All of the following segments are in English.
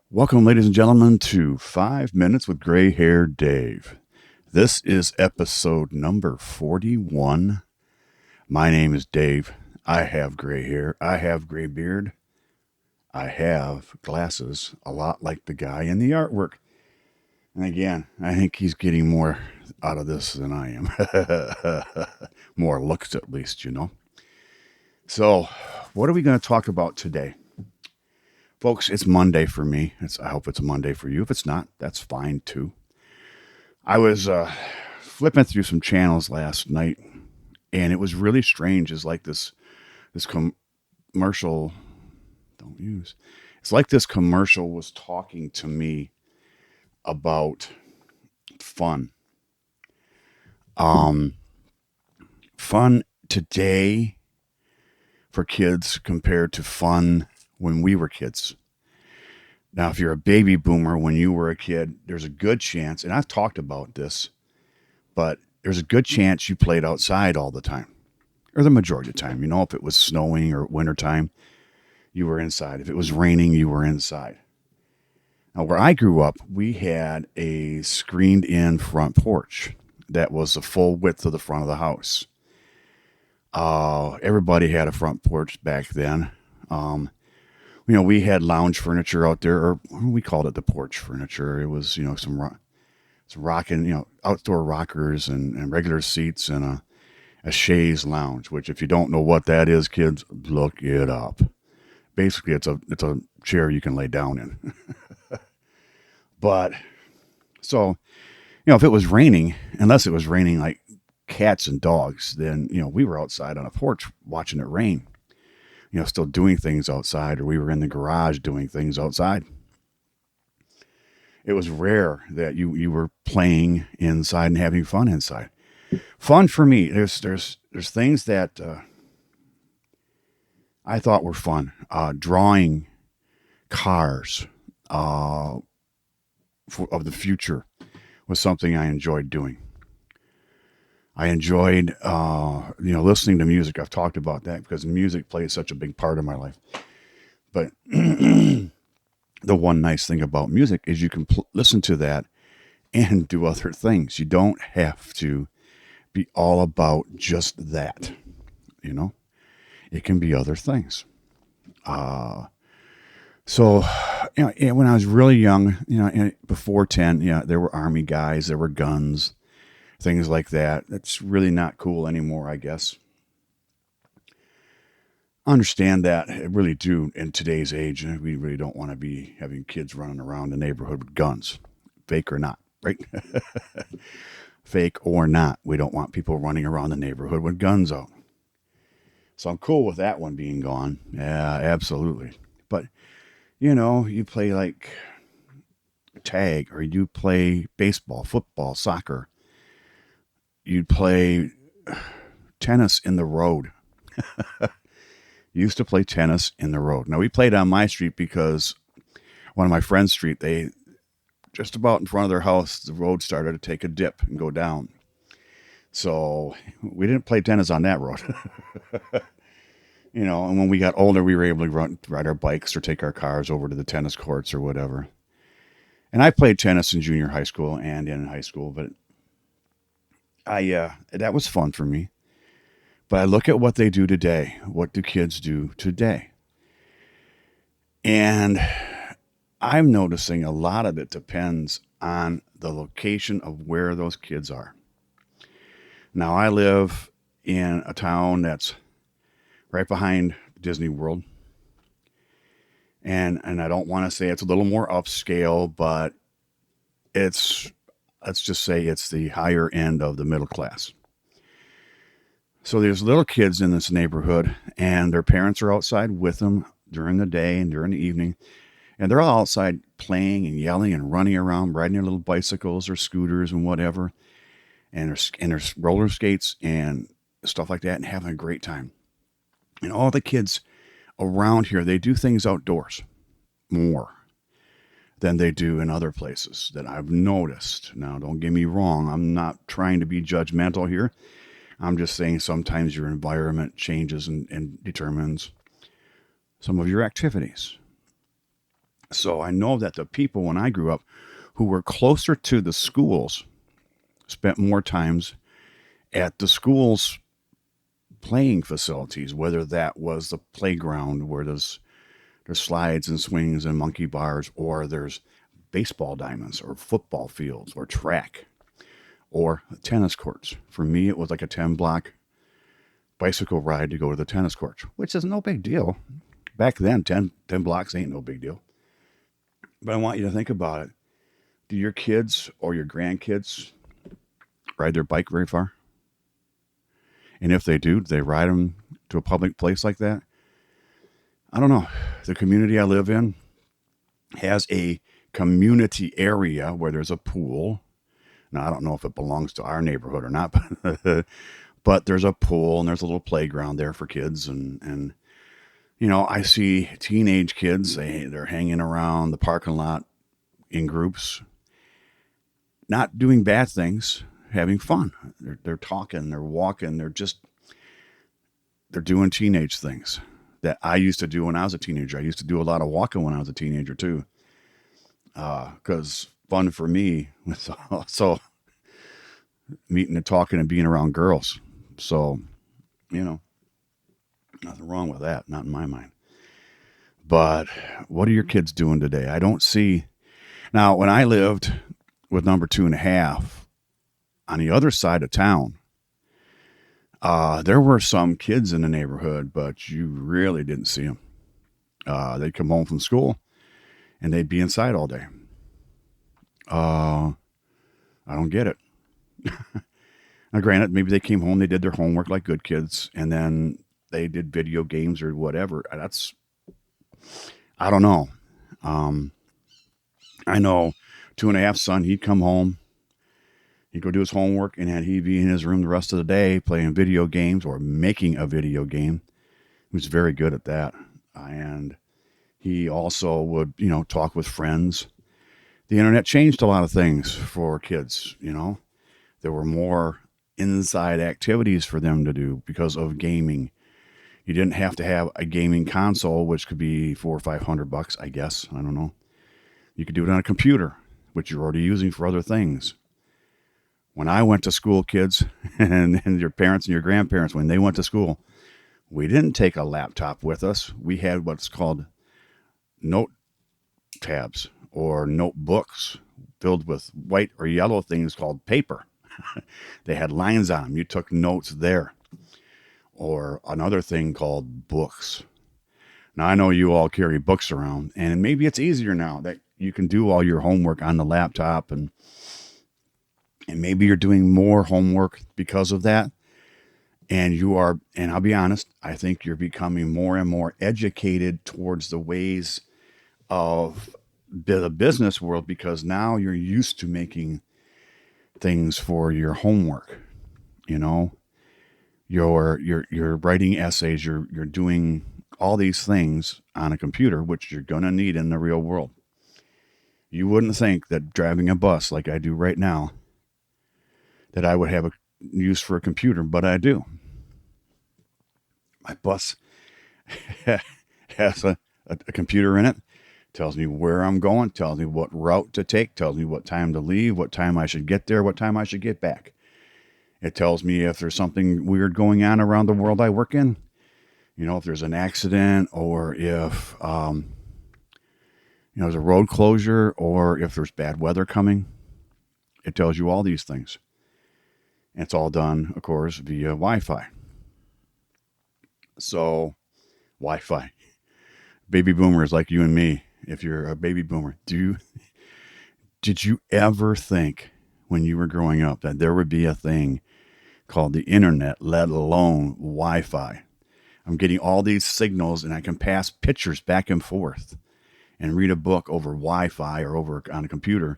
Welcome, ladies and gentlemen, to 5 Minutes with Gray Hair Dave. This is episode number 41. My name is Dave. I have gray hair. I have gray beard. I have glasses, a lot like the guy in the artwork. And again, I think he's getting more out of this than I am. More looks, at least. So, what are we going to talk about today? Folks, it's Monday for me. I hope it's a Monday for you. If it's not, that's fine too. I was flipping through some channels last night, and it was really strange. It's like this commercial. Don't use. It's like this commercial was talking to me about fun. Um, Fun today for kids compared to fun when we were kids. Now, if you're a baby boomer when you were a kid, there's a good chance, and I've talked about this, but there's a good chance you played outside all the time, or the majority of the time. If it was snowing or wintertime, you were inside. If it was raining, you were inside. Now, where I grew up, we had a screened in front porch that was the full width of the front of the house. Everybody had a front porch back then. We had lounge furniture out there, or we called it the porch furniture. It was, some rocking, outdoor rockers and regular seats and a chaise lounge, which if you don't know what that is, kids, look it up. Basically, it's a chair you can lay down in. But so, if it was raining, unless it was raining like cats and dogs, then, we were outside on a porch watching it rain, still doing things outside, or we were in the garage doing things outside. It was rare that you were playing inside and having fun inside. Fun for me, there's things that I thought were fun. Drawing cars of the future was something I enjoyed doing. I enjoyed, listening to music. I've talked about that because music plays such a big part of my life. But the one nice thing about music is you can listen to that and do other things. You don't have to be all about just that. It can be other things. So, when I was really young, before 10, there were army guys, there were guns, things like that. That's really not cool anymore, I guess. Understand that. I really do in today's age. We really don't want to be having kids running around the neighborhood with guns, fake or not, right? Fake or not. We don't want people running around the neighborhood with guns out. So I'm cool with that one being gone. Yeah, absolutely. But, you play like tag, or you play baseball, football, soccer. You'd play tennis in the road. Used to play tennis in the road. Now, we played on my street because one of my friends' street, they just about in front of their house, the road started to take a dip and go down. So we didn't play tennis on that road. And when we got older, we were able to ride our bikes or take our cars over to the tennis courts or whatever. And I played tennis in junior high school and in high school, but that was fun for me. But I look at what they do today. What do kids do today? And I'm noticing a lot of it depends on the location of where those kids are. Now, I live in a town that's right behind Disney World. And I don't want to say it's a little more upscale, but let's just say it's the higher end of the middle class. So there's little kids in this neighborhood, and their parents are outside with them during the day and during the evening. And they're all outside playing and yelling and running around, riding their little bicycles or scooters and whatever. And there's roller skates and stuff like that, and having a great time. And all the kids around here, they do things outdoors more than they do in other places that I've noticed. Now, don't get me wrong. I'm not trying to be judgmental here. I'm just saying sometimes your environment changes and determines some of your activities. So I know that the people when I grew up who were closer to the schools spent more times at the schools playing facilities, whether that was the playground where there's slides and swings and monkey bars, or there's baseball diamonds or football fields or track or tennis courts. For me, it was like a 10-block bicycle ride to go to the tennis courts, which is no big deal. Back then, 10 blocks ain't no big deal. But I want you to think about it. Do your kids or your grandkids ride their bike very far? And if they do they ride them to a public place like that? I don't know. The community I live in has a community area where there's a pool. Now, I don't know if it belongs to our neighborhood or not, but there's a pool and there's a little playground there for kids. And I see teenage kids, they're hanging around the parking lot in groups, not doing bad things, having fun. They're talking, they're walking, they're doing teenage things that I used to do when I was a teenager. I used to do a lot of walking when I was a teenager too, because fun for me was also meeting and talking and being around girls. So, nothing wrong with that, not in my mind. But what are your kids doing today? I don't see. Now, when I lived with number 2.5 on the other side of town, there were some kids in the neighborhood, but you really didn't see them. They'd come home from school and they'd be inside all day. I don't get it. Now, granted, maybe they came home, they did their homework like good kids, and then they did video games or whatever. I don't know. I know 2.5 son, he'd come home, he'd go do his homework, and then he'd be in his room the rest of the day playing video games or making a video game. He was very good at that. And he also would, talk with friends. The internet changed a lot of things for kids, There were more inside activities for them to do because of gaming. You didn't have to have a gaming console, which could be $400 or $500, I guess. I don't know. You could do it on a computer, which you're already using for other things. When I went to school, kids, and your parents and your grandparents, when they went to school, we didn't take a laptop with us. We had what's called note tabs or notebooks filled with white or yellow things called paper. They had lines on them. You took notes there. Or another thing called books. Now, I know you all carry books around, and maybe it's easier now that you can do all your homework on the laptop, and maybe you're doing more homework because of that. And I'll be honest, I think you're becoming more and more educated towards the ways of the business world because now you're used to making things for your homework. You're writing essays, you're doing all these things on a computer, which you're going to need in the real world. You wouldn't think that driving a bus like I do right now, that I would have a use for a computer, but I do. My bus has a computer in it, tells me where I'm going, tells me what route to take, tells me what time to leave, what time I should get there, what time I should get back. It tells me if there's something weird going on around the world I work in, if there's an accident or if, there's a road closure or if there's bad weather coming. It tells you all these things. And it's all done, of course, via Wi-Fi. So, Wi-Fi. Baby boomers like you and me, if you're a baby boomer, did you ever think when you were growing up that there would be a thing called the internet, let alone Wi-Fi? I'm getting all these signals and I can pass pictures back and forth and read a book over Wi-Fi or over on a computer,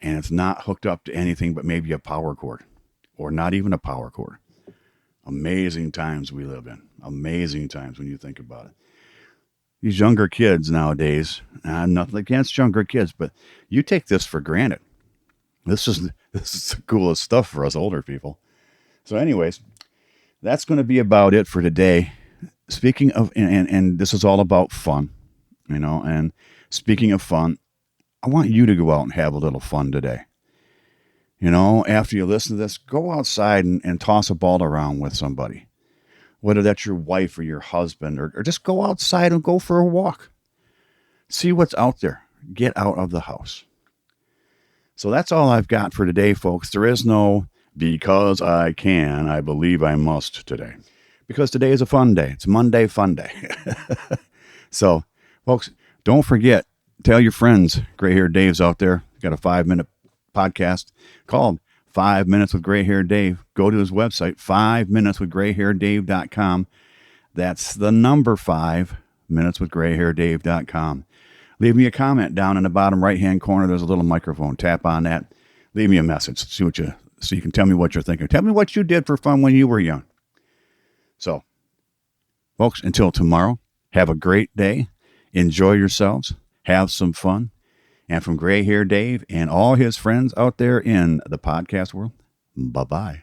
and it's not hooked up to anything but maybe a power cord or not even a power cord. Amazing times we live in. Amazing times when you think about it. These younger kids nowadays, nothing against younger kids, but you take this for granted. This is the coolest stuff for us older people. So anyways, that's going to be about it for today. Speaking of, and this is all about fun. And speaking of fun, I want you to go out and have a little fun today. After you listen to this, go outside and toss a ball around with somebody, whether that's your wife or your husband, or just go outside and go for a walk. See what's out there. Get out of the house. So that's all I've got for today, folks. There is no because I can, I believe I must today. Because today is a fun day. It's Monday Fun Day. So, folks, don't forget, tell your friends, Gray Hair Dave's out there. He's got a 5-minute podcast called 5 Minutes with Gray Hair Dave. Go to his website, 5minuteswithgrayhairdave.com. That's the number 5, minuteswithgrayhairdave.com. Leave me a comment down in the bottom right-hand corner. There's a little microphone. Tap on that. Leave me a message. So you can tell me what you're thinking. Tell me what you did for fun when you were young. So, folks, until tomorrow, have a great day. Enjoy yourselves. Have some fun. And from Gray Hair Dave and all his friends out there in the podcast world, bye-bye.